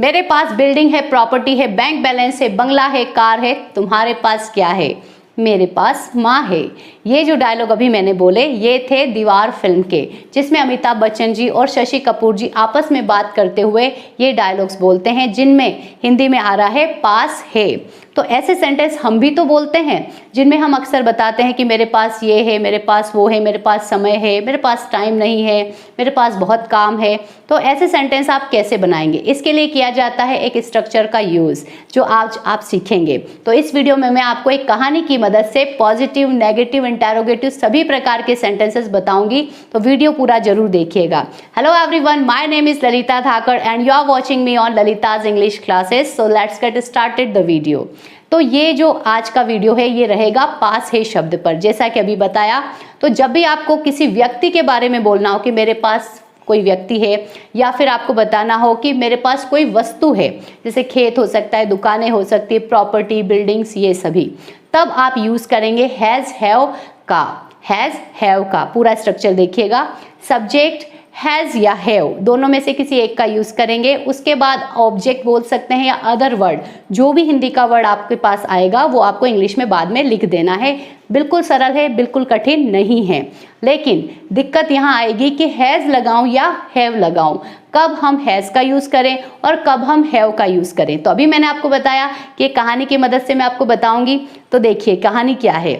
मेरे पास बिल्डिंग है, प्रॉपर्टी है, बैंक बैलेंस है, बंगला है, कार है, तुम्हारे पास क्या है? मेरे पास माँ है। ये जो डायलॉग अभी मैंने बोले ये थे दीवार फिल्म के, जिसमें अमिताभ बच्चन जी और शशि कपूर जी आपस में बात करते हुए ये डायलॉग्स बोलते हैं, जिनमें हिंदी में आ रहा है पास है। तो ऐसे सेंटेंस हम भी तो बोलते हैं जिनमें हम अक्सर बताते हैं कि मेरे पास ये है, मेरे पास वो है, मेरे पास समय है, मेरे पास टाइम नहीं है, मेरे पास बहुत काम है। तो ऐसे सेंटेंस आप कैसे बनाएंगे, इसके लिए किया जाता है एक स्ट्रक्चर का यूज़, जो आज आप सीखेंगे। तो इस वीडियो में मैं आपको एक कहानी की मदद से पॉजिटिव, नेगेटिव, इंटेरोगेटिव सभी प्रकार के सेंटेंसेस बताऊंगी, तो वीडियो पूरा जरूर देखिएगा। Hello everyone, my name is Lalita Dhakad and you are watching me on Lalita's English classes. So let's get started the video. तो ये जो आज का वीडियो है ये रहेगा पास है शब्द पर। जैसा कि अभी बताया, तो जब भी आपको किसी व्यक्ति के बारे में बोलना हो कि मेरे पास कोई व्यक्ति है, या फिर आपको बताना हो कि मेरे पास कोई वस्तु है, जैसे खेत हो सकता है, दुकानें हो सकती है, प्रॉपर्टी, बिल्डिंग्स, ये सभी, तब आप यूज करेंगे हैज, हैव का। हैज, हैव का पूरा स्ट्रक्चर देखिएगा। सब्जेक्ट हैज या हैव, दोनों में से किसी एक का यूज करेंगे। उसके बाद ऑब्जेक्ट बोल सकते हैं या अदर वर्ड, जो भी हिंदी का वर्ड आपके पास आएगा वो आपको इंग्लिश में बाद में लिख देना है। बिल्कुल सरल है, बिल्कुल कठिन नहीं है। लेकिन दिक्कत यहाँ आएगी कि हैज लगाऊं या हैव लगाऊं, कब हम हैज का यूज करें और कब हम हैव का यूज करें। तो अभी मैंने आपको बताया कि कहानी की मदद से मैं आपको बताऊंगी। तो देखिए कहानी क्या है।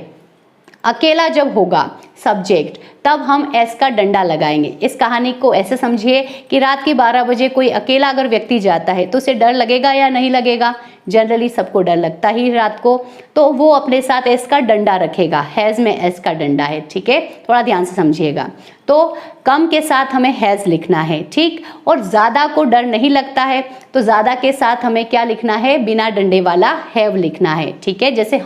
अकेला जब होगा सब्जेक्ट, तब हम एस का डंडा लगाएंगे। इस कहानी को ऐसे समझिए कि रात के 12 बजे कोई अकेला अगर व्यक्ति जाता है तो उसे डर लगेगा या नहीं लगेगा? जनरली सबको डर लगता ही रात को, तो वो अपने साथ एस का डंडा रखेगा। हैज में एस का डंडा है, ठीक है, थोड़ा ध्यान से समझिएगा। तो कम के साथ हमें हैज लिखना है, ठीक, और ज़्यादा को डर नहीं लगता है तो ज़्यादा के साथ हमें क्या लिखना है? बिना डंडे वाला हैव लिखना है, ठीक है। जैसे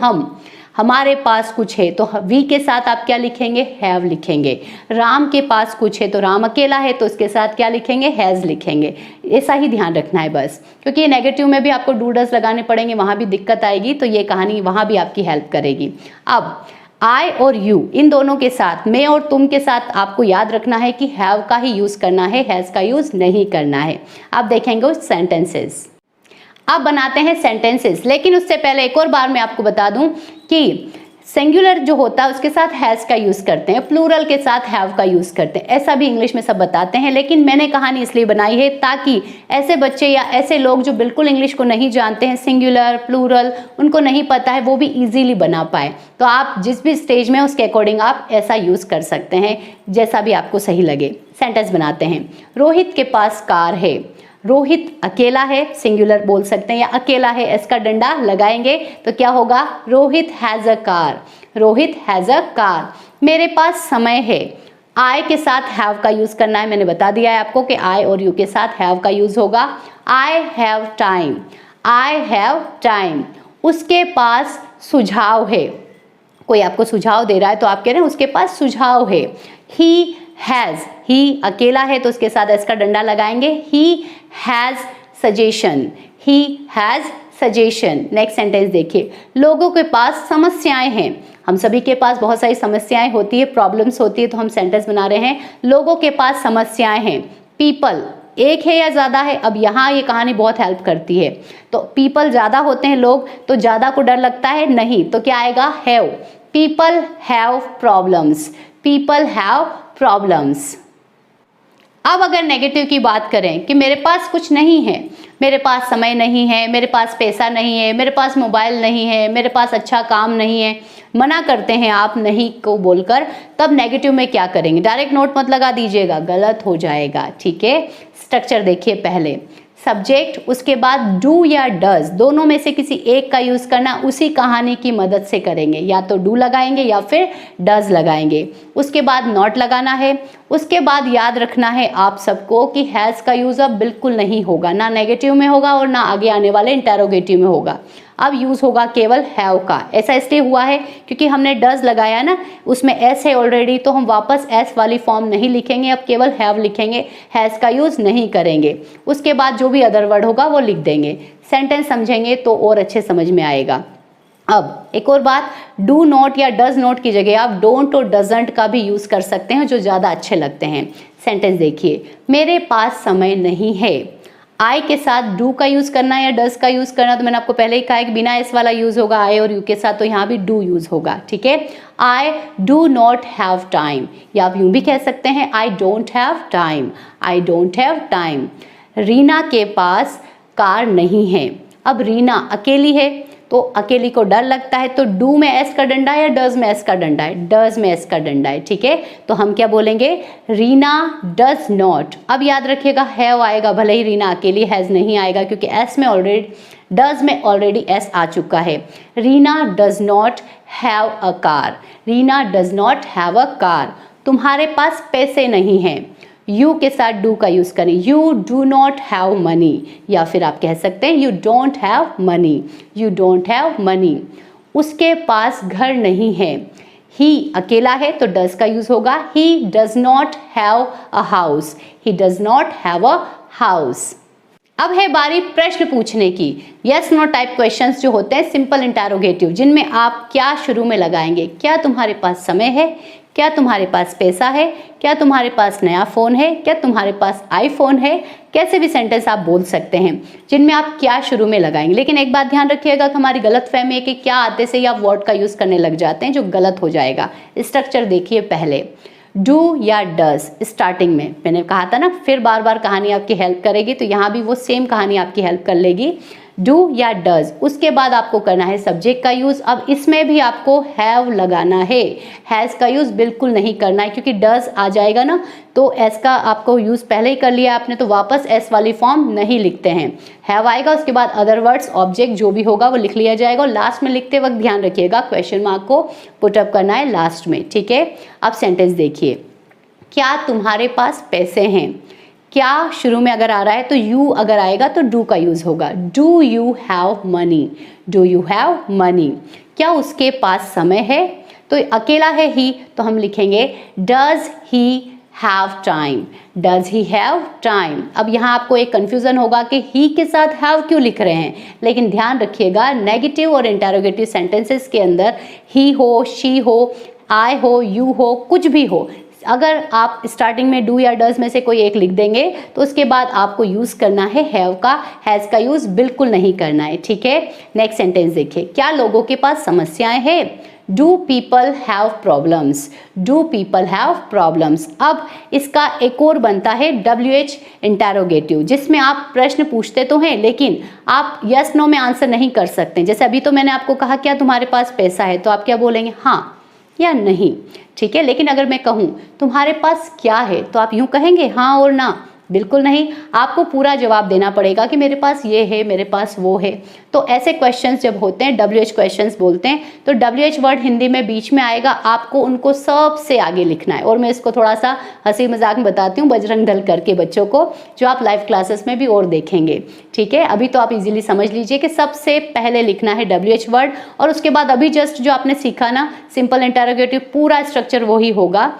हमारे पास कुछ है तो वी के साथ आप क्या लिखेंगे? हैव लिखेंगे। राम के पास कुछ है तो राम अकेला है तो उसके साथ क्या लिखेंगे? हैज लिखेंगे। ऐसा ही ध्यान रखना है बस, क्योंकि ये नेगेटिव में भी आपको डू डज लगाने पड़ेंगे, वहाँ भी दिक्कत आएगी, तो ये कहानी वहाँ भी आपकी हेल्प करेगी। अब आई और यू, इन दोनों के साथ, मैं और तुम के साथ आपको याद रखना है कि हैव का ही यूज़ करना है, हैज़ का यूज़ नहीं करना है। आप देखेंगे उस सेंटेंसेस। अब बनाते हैं सेंटेंसेस, लेकिन उससे पहले एक और बार मैं आपको बता दूं कि सिंगुलर जो होता है उसके साथ हैज का यूज़ करते हैं, प्लूरल के साथ हैव का यूज़ करते हैं। ऐसा भी इंग्लिश में सब बताते हैं, लेकिन मैंने कहानी इसलिए बनाई है ताकि ऐसे बच्चे या ऐसे लोग जो बिल्कुल इंग्लिश को नहीं जानते हैं, सिंगुलर, प्लूरल उनको नहीं पता है, वो भी इजीली बना पाए। तो आप जिस भी स्टेज में उसके अकॉर्डिंग आप ऐसा यूज़ कर सकते हैं, जैसा भी आपको सही लगे। सेंटेंस बनाते हैं। रोहित के पास कार है। रोहित अकेला है, सिंगुलर बोल सकते हैं, या अकेला है, इसका डंडा लगाएंगे तो क्या होगा? Rohit has a car. Rohit has a car. मेरे पास समय है। आई के साथ हैव का यूज़ करना है, मैंने बता दिया है आपको कि आई और यू के साथ हैव का यूज़ होगा। I have time. I have time. उसके पास सुझाव है। कोई आपको सुझाव दे रहा है तो आप कह रहे हैं उसके पास सुझाव है। ही हैज़, ही अकेला है तो उसके साथ इसका डंडा लगाएंगे। He has suggestion. He has suggestion. Next sentence देखिए। लोगों के पास समस्याएं हैं। हम सभी के पास बहुत सारी समस्याएं होती है, प्रॉब्लम्स होती है, तो हम सेंटेंस बना रहे हैं लोगों के पास समस्याएं हैं। पीपल एक है या ज़्यादा है? अब यहाँ ये कहानी बहुत हेल्प करती है। तो पीपल ज़्यादा होते हैं लोग, तो ज़्यादा को डर लगता है नहीं, तो क्या आएगा? Have. People have problems. People have problems. अब अगर नेगेटिव की बात करें कि मेरे पास कुछ नहीं है, मेरे पास समय नहीं है, मेरे पास पैसा नहीं है, मेरे पास मोबाइल नहीं है, मेरे पास अच्छा काम नहीं है, मना करते हैं आप नहीं को बोलकर, तब नेगेटिव में क्या करेंगे? डायरेक्ट नोट मत लगा दीजिएगा, गलत हो जाएगा, ठीक है। स्ट्रक्चर देखिए। पहले सब्जेक्ट, उसके बाद डू या डज, दोनों में से किसी एक का यूज़ करना उसी कहानी की मदद से करेंगे। या तो डू लगाएंगे या फिर डज लगाएंगे। उसके बाद नॉट लगाना है। उसके बाद याद रखना है आप सबको कि हैज़ का यूज़ अब बिल्कुल नहीं होगा, ना नेगेटिव में होगा और ना आगे आने वाले इंटेरोगेटिव में होगा। अब यूज़ होगा केवल हैव का। ऐसा इसलिए हुआ है क्योंकि हमने डज लगाया ना, उसमें एस है ऑलरेडी, तो हम वापस एस वाली फॉर्म नहीं लिखेंगे, अब केवल हैव लिखेंगे, हैज़ का यूज़ नहीं करेंगे। उसके बाद जो भी अदर वर्ड होगा वो लिख देंगे। सेंटेंस समझेंगे तो और अच्छे समझ में आएगा। अब एक और बात, डू नॉट या डज नॉट की जगह आप डोंट और डजंट का भी यूज़ कर सकते हैं, जो ज़्यादा अच्छे लगते हैं। सेंटेंस देखिए। मेरे पास समय नहीं है। आई के साथ डू का यूज़ करना या डज का यूज़ करना, तो मैंने आपको पहले ही कहा है कि बिना एस वाला यूज़ होगा आई और यू के साथ, तो यहाँ भी डू यूज़ होगा, ठीक है। I do not have time, या आप यूँ भी कह सकते हैं I don't have time, I don't have time. Reena के पास कार नहीं है। अब रीना अकेली है तो अकेली को डर लगता है, तो डू में एस का डंडा है या डज में एस का डंडा है, डज में एस का डंडा है, ठीक है। तो हम क्या बोलेंगे, रीना डज नॉट। अब याद रखिएगा हैव आएगा, भले ही रीना अकेली, हैज़ नहीं आएगा क्योंकि एस में ऑलरेडी, डज में ऑलरेडी एस आ चुका है। Reena does not have a car, Reena does not have a car. तुम्हारे पास पैसे नहीं हैं, यू के साथ डू का यूज़ करें, you do not have money, या फिर आप कह सकते हैं you don't have money, you don't have money. उसके पास घर नहीं है, ही अकेला है तो डज का यूज़ होगा, he does not have a house, he does not have a house. अब है बारी प्रश्न पूछने की, यस नो टाइप क्वेश्चंस जो होते हैं सिंपल इंटरोगेटिव, जिनमें आप क्या शुरू में लगाएंगे, क्या तुम्हारे पास समय है, क्या तुम्हारे पास पैसा है, क्या तुम्हारे पास नया फ़ोन है, क्या तुम्हारे पास आईफोन है, कैसे भी सेंटेंस आप बोल सकते हैं जिनमें आप क्या शुरू में लगाएंगे। लेकिन एक बात ध्यान रखिएगा कि हमारी गलत फहमी है कि क्या आते से ही आप वर्ड का यूज़ करने लग जाते हैं, जो गलत हो जाएगा। स्ट्रक्चर देखिए पहले, डू या डज स्टार्टिंग में, मैंने कहा था ना फिर बार बार कहानी आपकी हेल्प करेगी, तो यहाँ भी वो सेम कहानी आपकी हेल्प कर लेगी। डू या डज, उसके बाद आपको करना है सब्जेक्ट का यूज़। अब इसमें भी आपको हैव लगाना है, हैज़ का यूज़ बिल्कुल नहीं करना है क्योंकि डज आ जाएगा ना, तो एस का आपको यूज़ पहले ही कर लिया आपने, तो वापस एस वाली फॉर्म नहीं लिखते हैं। हैव आएगा, उसके बाद अदर वर्ड्स ऑब्जेक्ट जो भी होगा वो लिख लिया जाएगा, और लास्ट में लिखते वक्त ध्यान रखिएगा क्वेश्चन मार्क को पुटअप करना है लास्ट में, ठीक है। अब सेंटेंस देखिए, क्या तुम्हारे पास पैसे हैं, क्या शुरू में अगर आ रहा है तो यू अगर आएगा तो डू का यूज़ होगा, do you have money, do you have money. क्या उसके पास समय है, तो अकेला है ही, तो हम लिखेंगे does he have time, does he have time. अब यहाँ आपको एक कन्फ्यूज़न होगा कि ही के साथ हैव क्यों लिख रहे हैं, लेकिन ध्यान रखिएगा नेगेटिव और इंटरोगेटिव सेंटेंसेस के अंदर ही हो, शी हो, आई हो, यू हो, कुछ भी हो, अगर आप स्टार्टिंग में डू या डज में से कोई एक लिख देंगे तो उसके बाद आपको यूज़ करना है हैव का, हैज़ का यूज़ बिल्कुल नहीं करना है, ठीक है। नेक्स्ट सेंटेंस देखिए, क्या लोगों के पास समस्याएं हैं, do people have problems, do people have problems. अब इसका एक और बनता है WH इंटरोगेटिव, जिसमें आप प्रश्न पूछते तो हैं लेकिन आप यस नो में आंसर नहीं कर सकते। जैसे अभी तो मैंने आपको कहा क्या तुम्हारे पास पैसा है, तो आप क्या बोलेंगे, हाँ या नहीं, ठीक है। लेकिन अगर मैं कहूँ तुम्हारे पास क्या है, तो आप यूँ कहेंगे हाँ और ना, बिल्कुल नहीं, आपको पूरा जवाब देना पड़ेगा कि मेरे पास ये है, मेरे पास वो है। तो ऐसे क्वेश्चंस जब होते हैं WH क्वेश्चंस बोलते हैं, तो WH वर्ड हिंदी में बीच में आएगा, आपको उनको सबसे आगे लिखना है। और मैं इसको थोड़ा सा हंसी मजाक में बताती हूँ बजरंग दल करके बच्चों को, जो आप लाइव क्लासेस में भी और देखेंगे, ठीक है। अभी तो आप इजीली समझ लीजिए कि सबसे पहले लिखना है WH वर्ड, और उसके बाद अभी जस्ट जो आपने सीखा ना सिंपल इंटरोगेटिव, पूरा स्ट्रक्चर वही होगा।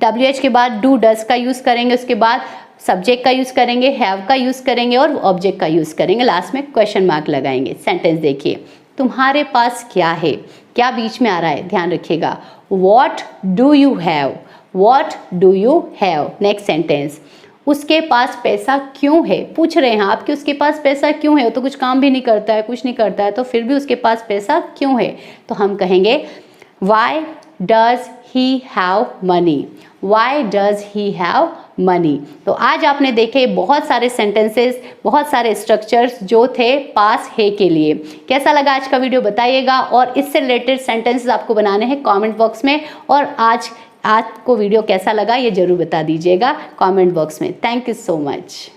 WH के बाद डू डज का यूज़ करेंगे, उसके बाद सब्जेक्ट का यूज़ करेंगे, हैव का यूज़ करेंगे और ऑब्जेक्ट का यूज़ करेंगे, लास्ट में क्वेश्चन मार्क लगाएंगे। सेंटेंस देखिए, तुम्हारे पास क्या है, क्या बीच में आ रहा है, ध्यान रखिएगा, what do you have, what do you have. Next sentence, उसके पास पैसा क्यों है, पूछ रहे हैं आप कि उसके पास पैसा क्यों है, वो तो कुछ काम भी नहीं करता है, कुछ नहीं करता है, तो फिर भी उसके पास पैसा क्यों है, तो हम कहेंगे why does he have money, why does he have money. तो आज आपने देखे बहुत सारे सेंटेंसेस, बहुत सारे स्ट्रक्चर्स जो थे पास है के लिए। कैसा लगा आज का वीडियो बताइएगा, और इससे रिलेटेड सेंटेंसेस आपको बनाने हैं कमेंट बॉक्स में, और आज को वीडियो कैसा लगा ये जरूर बता दीजिएगा कमेंट बॉक्स में। Thank you so much.